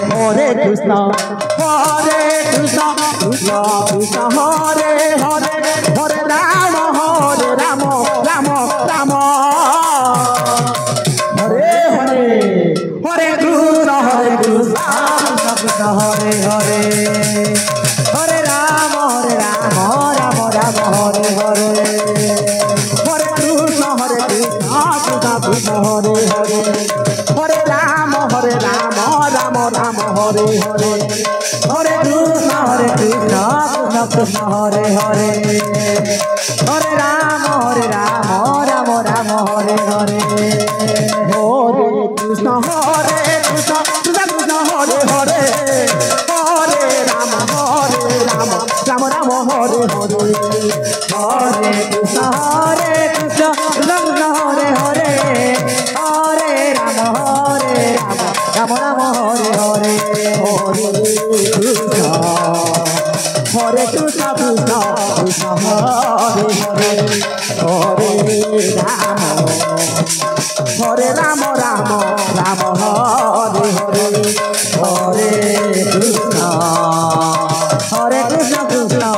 Hare Krishna Krishna Krishna Hare Hare Hare Rama Rama Rama Hare Hare Hare Krishna Krishna Krishna Hare Hare Hare Rama Rama Rama Hare Hare Hare Krishna Krishna Krishna Hare Hare Hare Rama Rama Rama Hare Hare Hare Krishna Krishna Krishna Hare Hare Hare Rama Rama Rama Hare Hare Hare Krishna Krishna Krishna Hare Hare Hare Rama Rama Rama Hare Hare Hare Krishna Krishna Krishna Hare Hare Hare Rama Rama Rama Hare Hare Hare Krishna Krishna Krishna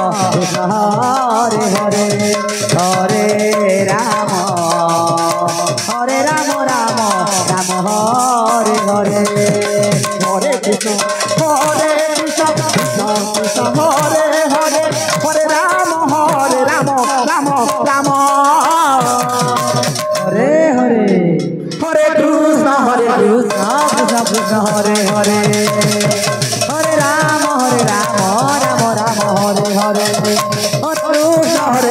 Hare Hare Hare Rama Rama Rama Hare Hare Hare Krishna Krishna Krishna Hare Hare Hare Rama Rama Rama Hare Hare Hare Krishna Krishna Krishna Hare Hare Hare Rama Rama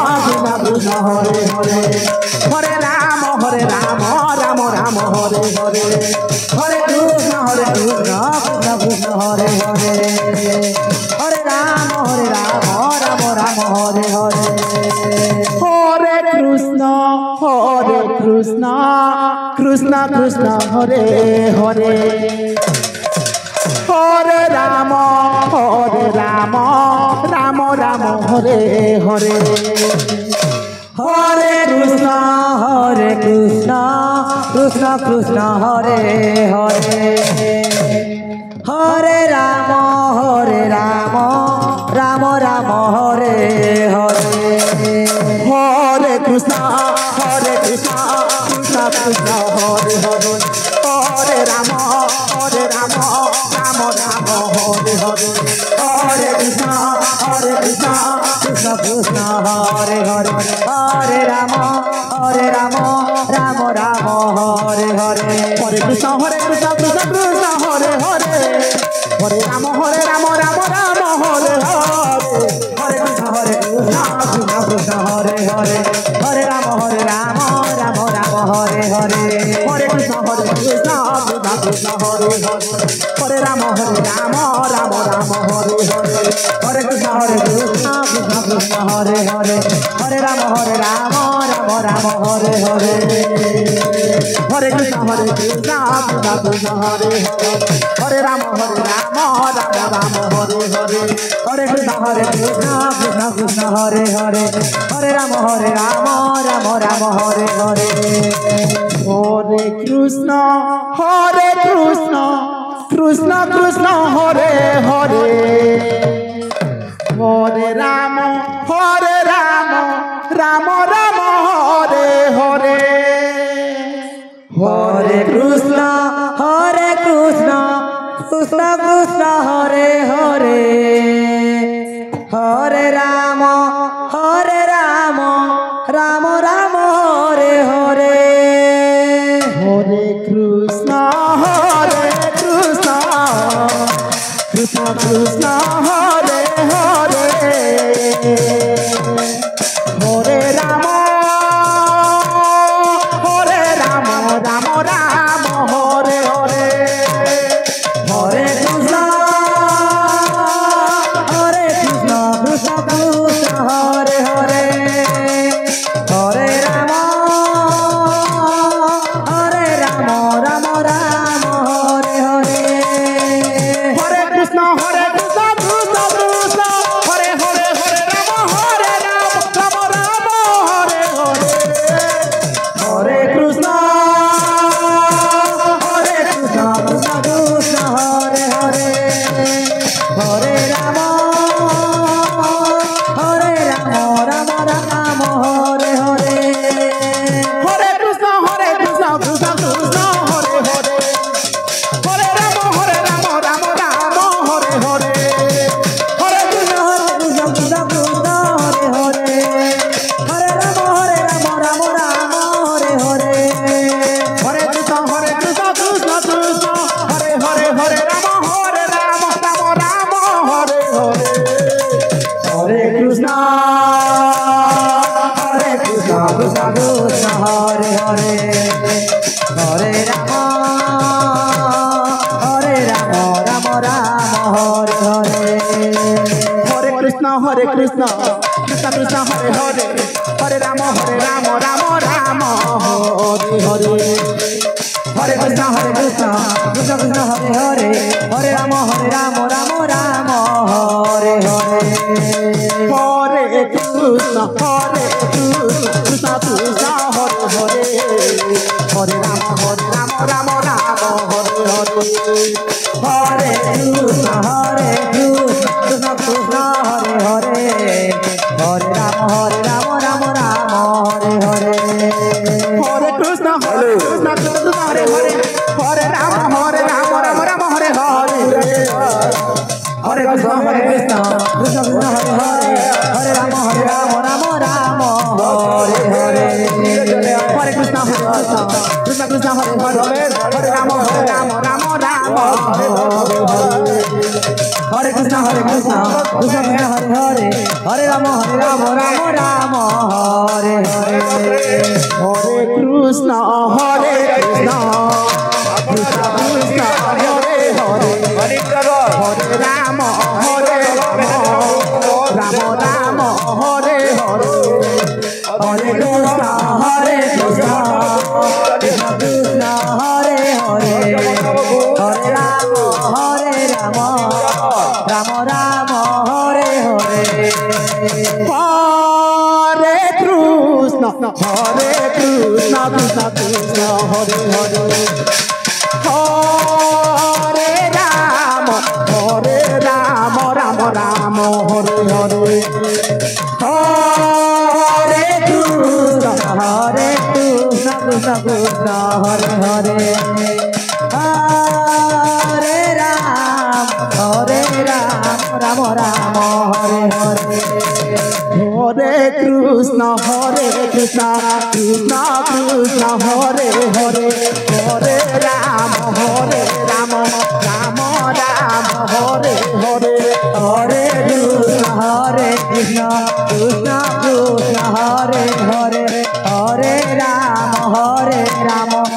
Rama Hare Hare Hare Krishna Krishna Krishna Hare Hare Hare Rama Rama Rama Hare Hare Hare Krishna Krishna Krishna Hare Hare Hare Rama Rama Rama Hare Hare Hare Krishna Krishna Krishna Hare Hare Hare Rama Rama Rama Hare Hare Hare Krishna Krishna Krishna Hare Hare Hare Rama Rama Rama Hare Hare Hare Krishna Krishna Krishna Hare Hare Hare Rama Rama Rama Hare Hare Hare Krishna Krishna Krishna Hare Hare Hare Rama Rama Rama Hare Hare Hare Krishna Krishna Krishna Hare Hare Hare Rama Rama Rama Hare Hare Hare Krishna Krishna Krishna Hare Hare Hare Rama Rama Rama Hare Hare Hare Krishna Krishna Krishna Hare Hare Hare Rama Rama Rama Hare Hare Hare Krishna Krishna Krishna Hare Hare Hare Rama Rama Rama Hare Hare Hare Krishna Krishna Krishna Hare Hare Hare Rama Rama Rama Hare Hare Hare Krishna Krishna Krishna Hare Hare Hare Rama Rama Rama Hare Hare Hare Krishna Krishna Krishna Hare Hare Hare Rama Rama Rama Hare Hare Hare Krishna Krishna Krishna Hare Hare Hare Rama Rama Rama Hare Hare Hare Krishna Krishna Krishna Hare Hare Hare Rama Rama Rama Hare Hare Hare Krishna Krishna Krishna Hare Hare Hare Rama Rama Rama Hare Hare Hare Krishna Krishna Krishna Hare Hare Hare Rama Rama Rama Hare Hare Hare Krishna Krishna Hare Ram Ram Ram Hare Hare Hare Krishna Krishna Krishna Hare Hare Hare Ram Ram Ram Hare Hare Hare Krishna Krishna Krishna Hare Hare Hare Ram Ram Ram Hare Hare Hare Krishna Krishna Krishna Hare Hare Hare Ram Ram Ram Hare Hare Hare Krishna Krishna Krishna Hare Hare Hare Ram Ram Ram Hare Hare Hare Krishna Krishna Krishna Hare Hare Hare Ram Ram Ram Hare Hare Hare Krishna Krishna Krishna Hare Hare Hare Ram Ram Ram Hare Hare Hare Krishna Krishna Krishna Hare Hare Hare Ram Ram Ram Hare Hare Hare Krishna Krishna Krishna Hare Hare Hare Ram Ram Ram Hare Hare Hare Krishna Krishna Krishna Hare Hare Hare Ram Ram Hare Hare Hare Krishna Hare Krishna Krishna Krishna Hare Hare Hare Ram Ram Hare Hare Hare Krishna Krishna Krishna Hare Hare Hare Ram Ram Ram Hare Hare Hare Krishna Krishna Krishna Hare Hare Hare Ram Ram Ram Hare Hare Hare Krishna Krishna Krishna Hare Hare Hare Ram Ram Ram Hare Hare Hare Krishna Krishna Krishna Krishna Hare Hare Hare Ram Ram Ram Hare Hare Hare Krishna Krishna Krishna Hare Hare Hare Ram